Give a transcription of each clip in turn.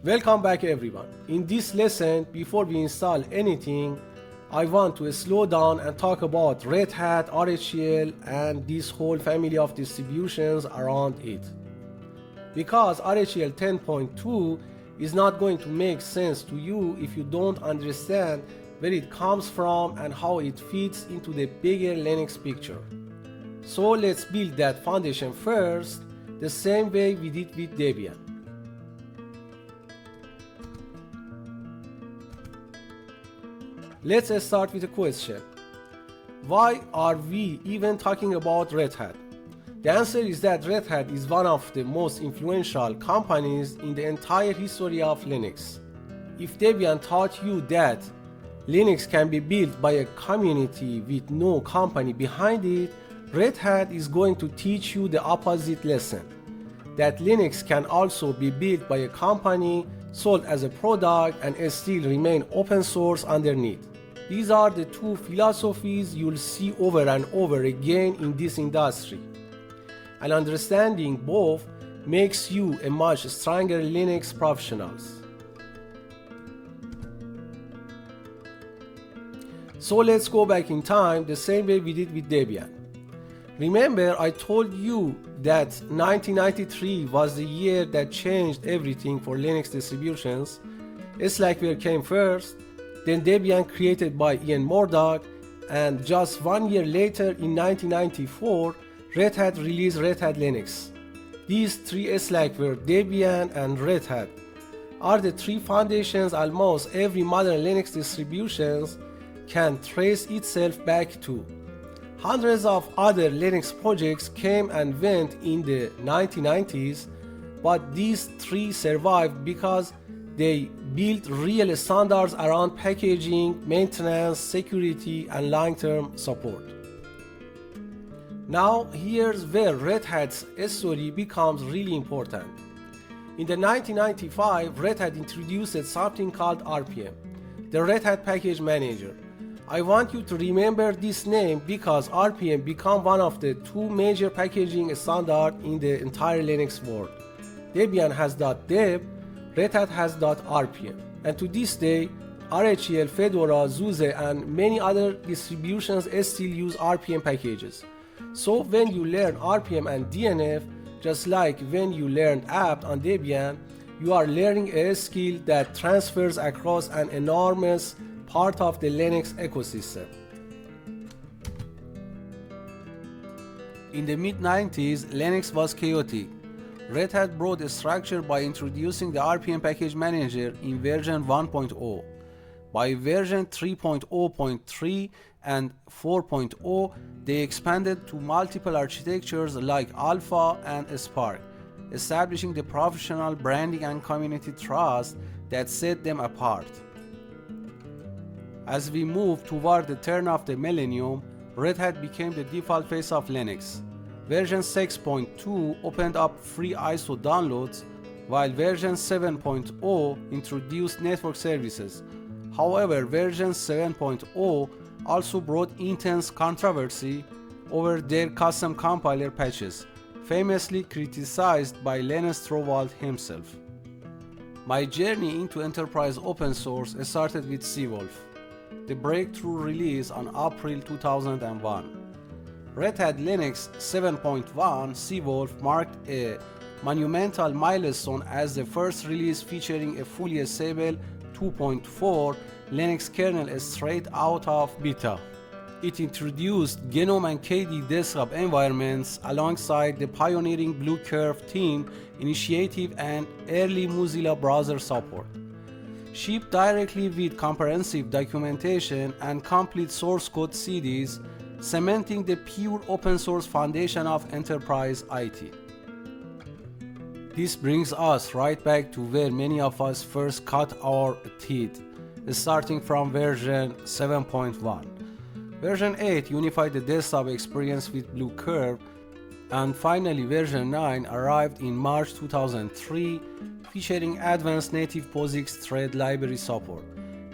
Welcome back everyone. In this lesson, before we install anything, I want to slow down and talk about Red Hat, RHEL, and this whole family of distributions around it. Because RHEL 10.2 is not going to make sense to you if you don't understand where it comes from and how it fits into the bigger Linux picture. So let's build that foundation first, the same way we did with Debian. Let's start with a question. Why are we even talking about Red Hat? The answer is that Red Hat is one of the most influential companies in the entire history of Linux. If Debian taught you that Linux can be built by a community with no company behind it, Red Hat is going to teach you the opposite lesson, that Linux can also be built by a company, sold as a product, and still remain open source underneath. These are the two philosophies you'll see over and over again in this industry. And understanding both makes you a much stronger Linux professionals. So let's go back in time the same way we did with Debian. Remember, I told you that 1993 was the year that changed everything for Linux distributions. Slackware came first, then Debian created by Ian Murdoch, and just 1 year later in 1994, Red Hat released Red Hat Linux. These three Slackware, Debian, and Red Hat are the three foundations almost every modern Linux distributions can trace itself back to. Hundreds of other Linux projects came and went in the 1990s, but these three survived because they built real standards around packaging, maintenance, security, and long-term support. Now, here's where Red Hat's story becomes really important. In the 1995, Red Hat introduced something called RPM, the Red Hat Package Manager. I want you to remember this name because RPM became one of the two major packaging standards in the entire Linux world. Debian has .deb, Red Hat has .rpm, and to this day, RHEL, Fedora, SUSE, and many other distributions still use RPM packages. So when you learn RPM and DNF, just like when you learned apt on Debian, you are learning a skill that transfers across an enormous part of the Linux ecosystem. In the mid-90s, Linux was chaotic. Red Hat brought a structure by introducing the RPM package manager in version 1.0. By version 3.0.3 and 4.0, they expanded to multiple architectures like Alpha and Spark, establishing the professional branding and community trust that set them apart. As we moved toward the turn of the millennium, Red Hat became the default face of Linux. Version 6.2 opened up free ISO downloads, while version 7.0 introduced network services. However, version 7.0 also brought intense controversy over their custom compiler patches, famously criticized by Linus Torvald himself. My journey into enterprise open source started with Seawolf, the breakthrough release on April 2001. Red Hat Linux 7.1 Seawolf marked a monumental milestone as the first release featuring a fully stable 2.4 Linux kernel straight out of beta. It introduced GNOME and KDE desktop environments alongside the pioneering Blue Curve team initiative and early Mozilla browser support. Shipped directly with comprehensive documentation and complete source code CDs, cementing the pure open source foundation of enterprise IT. This brings us right back to where many of us first cut our teeth, starting from version 7.1. Version 8 unified the desktop experience with Blue Curve, and finally version 9 arrived in March 2003, featuring advanced native POSIX thread library support,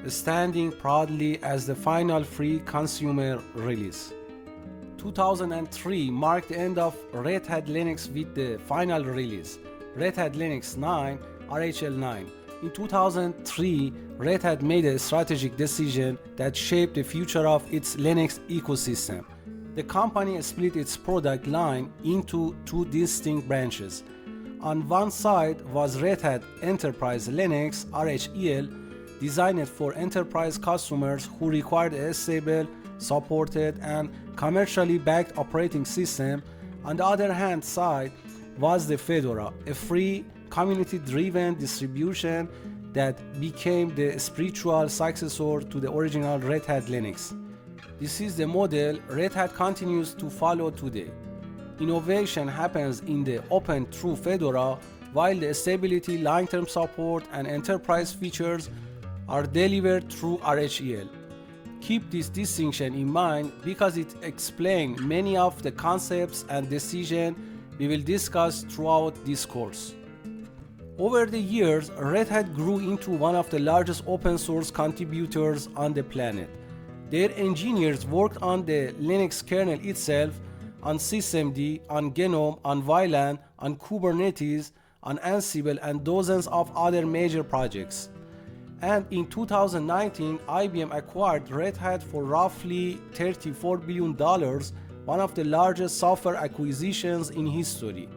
standing proudly as the final free consumer release. 2003 marked the end of Red Hat Linux with the final release, Red Hat Linux 9, RHEL 9, In 2003, Red Hat made a strategic decision that shaped the future of its Linux ecosystem. The company split its product line into two distinct branches. On one side was Red Hat Enterprise Linux (RHEL), designed for enterprise customers who required a stable, supported, and commercially backed operating system. On the other hand side was the Fedora, a free, community-driven distribution that became the spiritual successor to the original Red Hat Linux. This is the model Red Hat continues to follow today. Innovation happens in the open through Fedora, while the stability, long-term support, and enterprise features are delivered through RHEL. Keep this distinction in mind because it explains many of the concepts and decisions we will discuss throughout this course. Over the years, Red Hat grew into one of the largest open source contributors on the planet. Their engineers worked on the Linux kernel itself, on systemd, on GNOME, on VLAN, on Kubernetes, on Ansible, and dozens of other major projects. And in 2019, IBM acquired Red Hat for roughly $34 billion, one of the largest software acquisitions in history.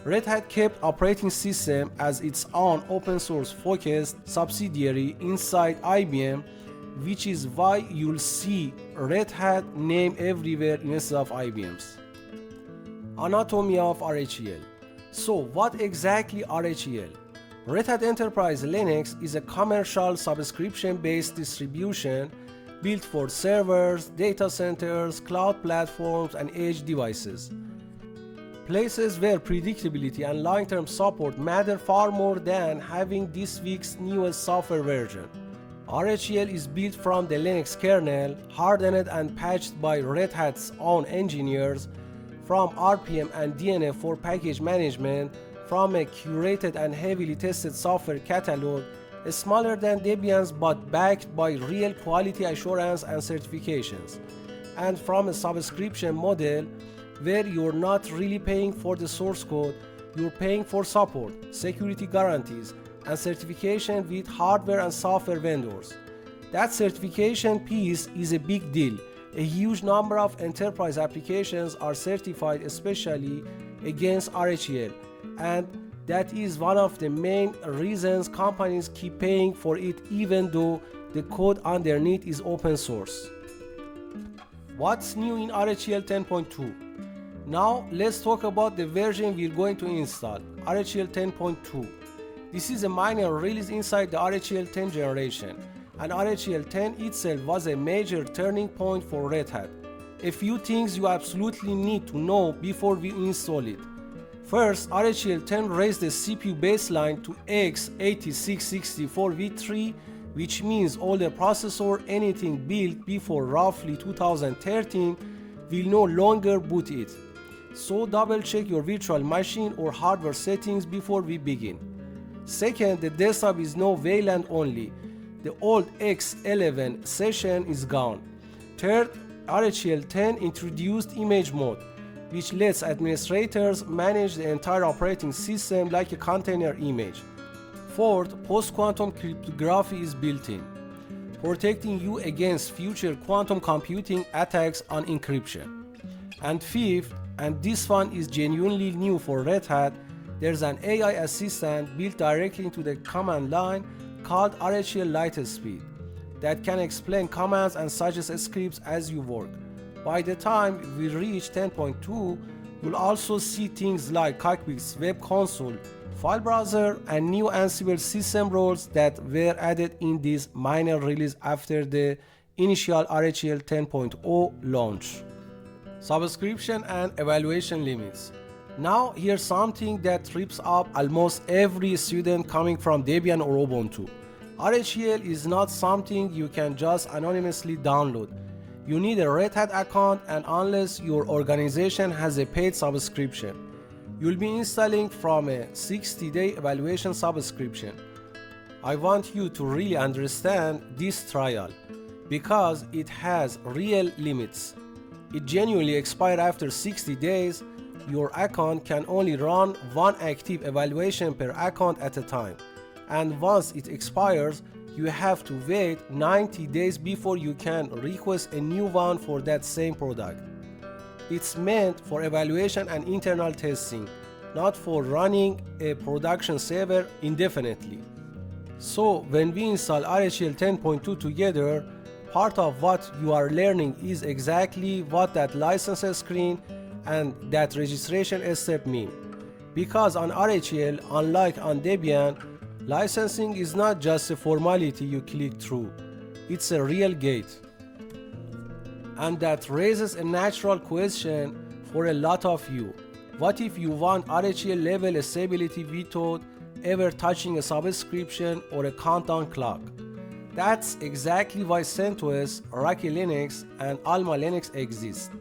Red Hat kept operating system as its own open source focused subsidiary inside IBM, which is why you'll see Red Hat name everywhere instead of IBM's. Anatomy of RHEL. So what exactly RHEL? Red Hat Enterprise Linux is a commercial subscription-based distribution built for servers, data centers, cloud platforms, and edge devices. Places where predictability and long-term support matter far more than having this week's newest software version. RHEL is built from the Linux kernel, hardened and patched by Red Hat's own engineers, from RPM and DNF for package management, from a curated and heavily tested software catalog, smaller than Debian's but backed by real quality assurance and certifications, and from a subscription model where you're not really paying for the source code, you're paying for support, security guarantees, and certification with hardware and software vendors. That certification piece is a big deal. A huge number of enterprise applications are certified especially against RHEL, and that is one of the main reasons companies keep paying for it even though the code underneath is open source. What's new in RHEL 10.2? Now let's talk about the version we're going to install, RHEL 10.2. This is a minor release inside the RHEL 10 generation, and RHEL 10 itself was a major turning point for Red Hat. A few things you absolutely need to know before we install it. First, RHEL 10 raised the CPU baseline to x86-64v3, which means all the processor anything built before roughly 2013 will no longer boot it. So double check your virtual machine or hardware settings before we begin. Second, the desktop is now VLAN only. The old X11 session is gone. Third, RHEL 10 introduced image mode, which lets administrators manage the entire operating system like a container image. Fourth, post-quantum cryptography is built in, protecting you against future quantum computing attacks on encryption. And fifth, and this one is genuinely new for Red Hat, there's an AI assistant built directly into the command line called RHEL Lightspeed that can explain commands and suggest scripts as you work. By the time we reach 10.2, you'll also see things like Cockpit's web console, file browser, and new Ansible system roles that were added in this minor release after the initial RHEL 10.0 launch. Subscription and evaluation limits. Now here's something that trips up almost every student coming from Debian or Ubuntu. RHEL is not something you can just anonymously download. You need a Red Hat account, and unless your organization has a paid subscription, you'll be installing from a 60-day evaluation subscription. I want you to really understand this trial because it has real limits. It genuinely expires after 60 days. Your account can only run one active evaluation per account at a time. and once it expires, you have to wait 90 days before you can request a new one for that same product. It's meant for evaluation and internal testing, not for running a production server indefinitely. So when we install RHEL 10.2 together, part of what you are learning is exactly what that license screen and that registration step mean. Because on RHEL, unlike on Debian, licensing is not just a formality you click through, it's a real gate. And that raises a natural question for a lot of you. What if you want RHEL level stability without ever touching a subscription or a countdown clock? That's exactly why CentOS, RHEL and AlmaLinux exist.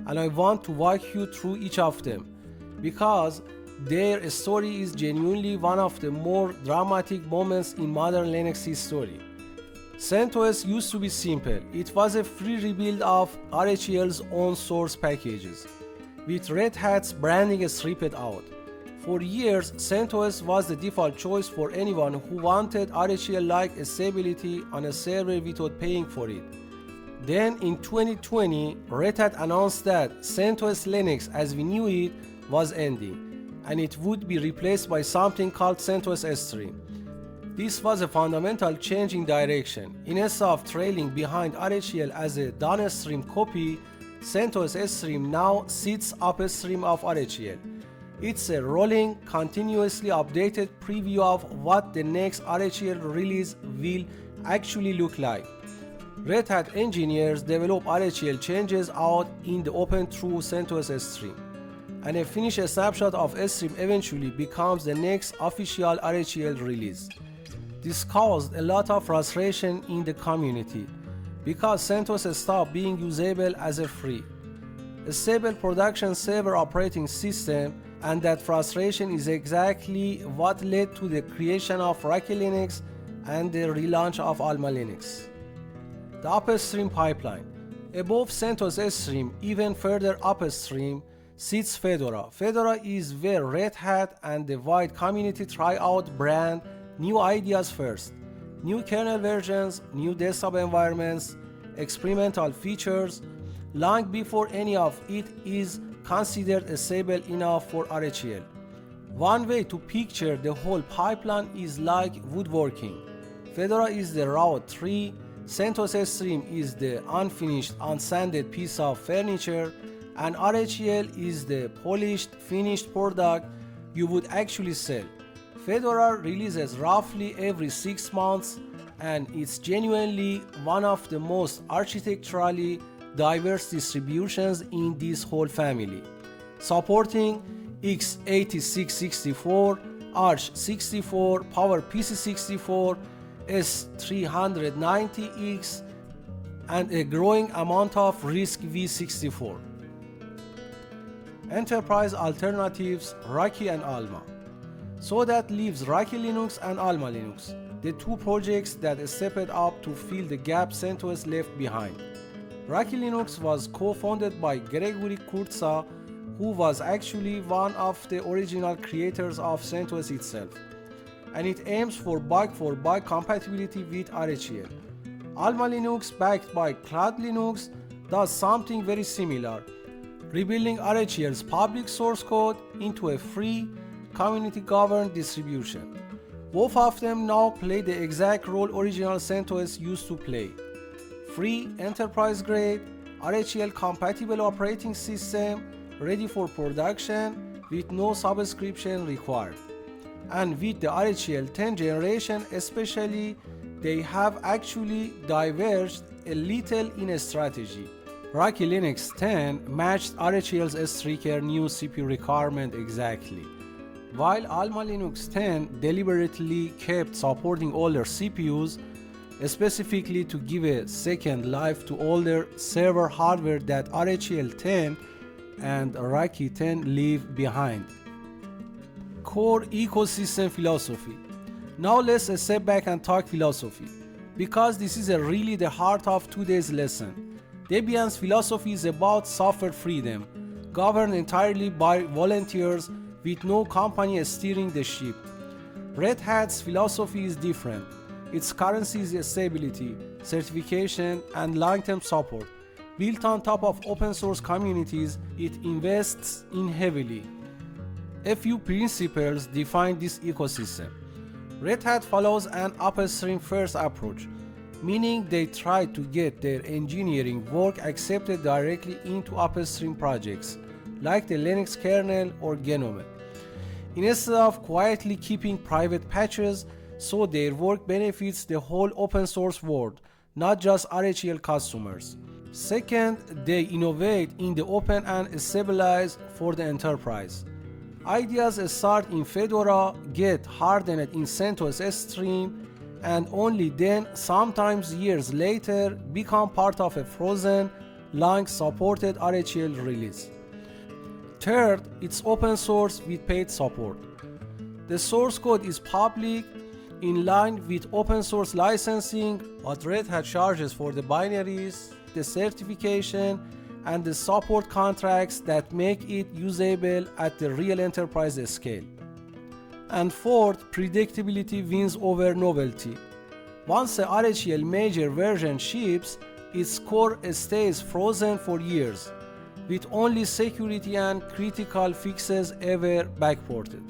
And I want to walk you through each of them, because their story is genuinely one of the more dramatic moments in modern Linux history. CentOS used to be simple. It was a free rebuild of RHEL's own source packages, with Red Hat's branding stripped out. For years, CentOS was the default choice for anyone who wanted RHEL-like stability on a server without paying for it. Then in 2020, Red Hat announced that CentOS Linux as we knew it was ending, and it would be replaced by something called CentOS S-Stream. This was a fundamental change in direction. Instead of trailing behind RHEL as a downstream copy, CentOS S-Stream now sits upstream of RHEL. It's a rolling, continuously updated preview of what the next RHEL release will actually look like. Red Hat engineers develop RHEL changes out in the open through CentOS S-Stream, and a finished snapshot of S-Stream eventually becomes the next official RHEL release. This caused a lot of frustration in the community, because CentOS stopped being usable as a free, stable production server operating system, and that frustration is exactly what led to the creation of RHEL and the relaunch of AlmaLinux. The upstream pipeline. Above CentOS S-Stream, even further upstream, sits Fedora. Fedora is where Red Hat and the wide community try out brand new ideas first. New kernel versions, new desktop environments, experimental features, long before any of it is considered stable enough for RHEL. One way to picture the whole pipeline is like woodworking. Fedora is the raw tree, CentOS S-Stream is the unfinished, unsanded piece of furniture, and RHEL is the polished, finished product you would actually sell. Fedora releases roughly every 6 months, and it's genuinely one of the most architecturally diverse distributions in this whole family, supporting x86-64, Arch-64, PowerPC-64, S390X, and a growing amount of RISC v64. Enterprise alternatives RHEL and Alma. So that leaves RHEL and AlmaLinux, the two projects that stepped up to fill the gap CentOS left behind. RHEL was co-founded by Gregory Kurtza, who was actually one of the original creators of CentOS itself, and it aims for bug-for-bug compatibility with RHEL. AlmaLinux, backed by Cloud Linux, does something very similar, rebuilding RHEL's public source code into a free, community-governed distribution. Both of them now play the exact role original CentOS used to play. Free, enterprise-grade, RHEL-compatible operating system, ready for production with no subscription required. And with the RHEL 10 generation especially, they have actually diverged a little in strategy. RHEL 10 matched RHEL's streaker new CPU requirement exactly, while AlmaLinux 10 deliberately kept supporting older CPUs, specifically to give a second life to older server hardware that RHEL 10 and RHEL 10 leave behind. Core ecosystem philosophy. Now let's step back and talk philosophy, because this is really the heart of today's lesson. Debian's philosophy is about software freedom, governed entirely by volunteers with no company steering the ship. Red Hat's philosophy is different. Its currency is stability, certification, and long-term support. Built on top of open source communities, it invests in heavily. A few principles define this ecosystem. Red Hat follows an upstream first approach, meaning they try to get their engineering work accepted directly into upstream projects, like the Linux kernel or GNOME, instead of quietly keeping private patches, so their work benefits the whole open source world, not just RHEL customers. Second, they innovate in the open and stabilize for the enterprise. Ideas start in Fedora, get hardened in CentOS stream, and only then, sometimes years later, become part of a frozen, long-supported RHEL release. Third, it's open source with paid support. The source code is public, in line with open source licensing. What Red Hat charges for the binaries, the certification, and the support contracts that make it usable at the real enterprise scale. And fourth, predictability wins over novelty. Once a RHEL major version ships, its core stays frozen for years, with only security and critical fixes ever backported.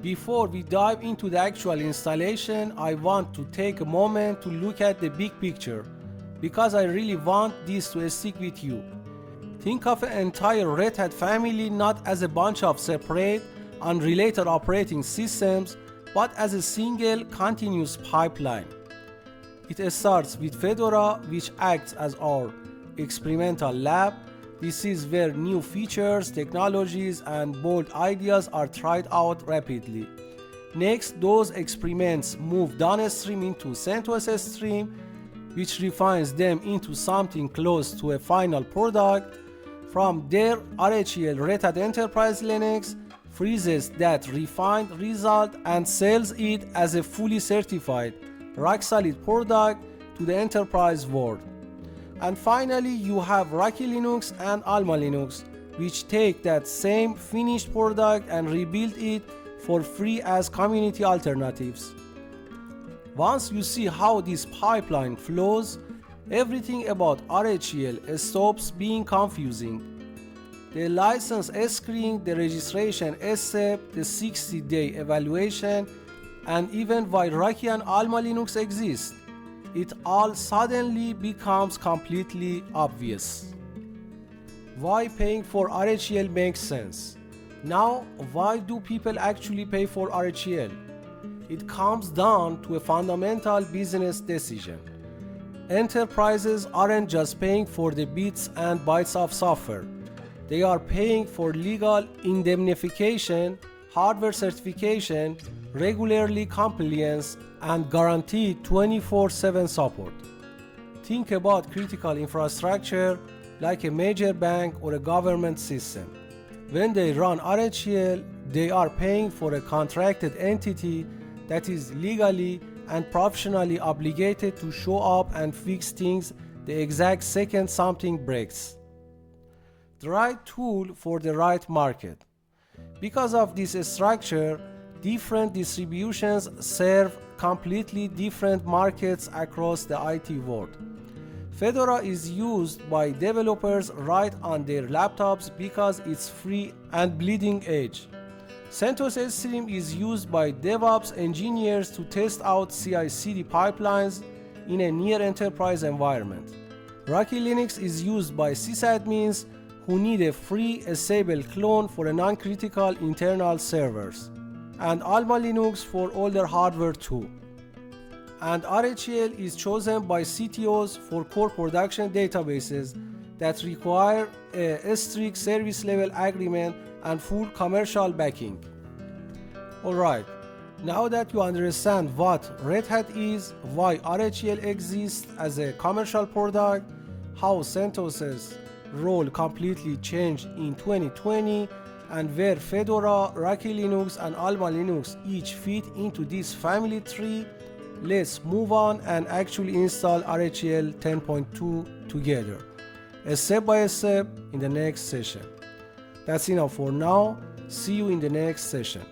Before we dive into the actual installation, I want to take a moment to look at the big picture, because I really want this to stick with you. Think of an entire Red Hat family not as a bunch of separate, unrelated operating systems, but as a single continuous pipeline. It starts with Fedora, which acts as our experimental lab. This is where new features, technologies, and bold ideas are tried out rapidly. Next, those experiments move downstream into CentOS stream, which refines them into something close to a final product. From there, RHEL Red Hat Enterprise Linux freezes that refined result and sells it as a fully certified, rock-solid product to the enterprise world. And finally, you have RHEL and AlmaLinux, which take that same finished product and rebuild it for free as community alternatives. Once you see how this pipeline flows, everything about RHEL stops being confusing. The license screen, the registration step, the 60-day evaluation, and even why RHEL and AlmaLinux exist, it all suddenly becomes completely obvious. Why paying for RHEL makes sense. Now, why do people actually pay for RHEL? It comes down to a fundamental business decision. Enterprises aren't just paying for the bits and bytes of software. They are paying for legal indemnification, hardware certification, regularly compliance, and guaranteed 24/7 support. Think about critical infrastructure like a major bank or a government system. When they run RHEL, they are paying for a contracted entity that is legally and professionally obligated to show up and fix things the exact second something breaks. The right tool for the right market. Because of this structure, different distributions serve completely different markets across the IT world. Fedora is used by developers right on their laptops because it's free and bleeding edge. CentOS Stream is used by DevOps engineers to test out CI/CD pipelines in a near enterprise environment. RHEL is used by sysadmins who need a free, stable clone for a non-critical internal servers, and AlmaLinux for older hardware too. And RHEL is chosen by CTOs for core production databases that require a strict service level agreement and full commercial backing. Alright, now that you understand what Red Hat is, why RHEL exists as a commercial product, how CentOS's role completely changed in 2020, and where Fedora, RHEL and AlmaLinux each fit into this family tree, let's move on and actually install RHEL 10.2 together, step by step in the next session. That's enough for now. See you in the next session.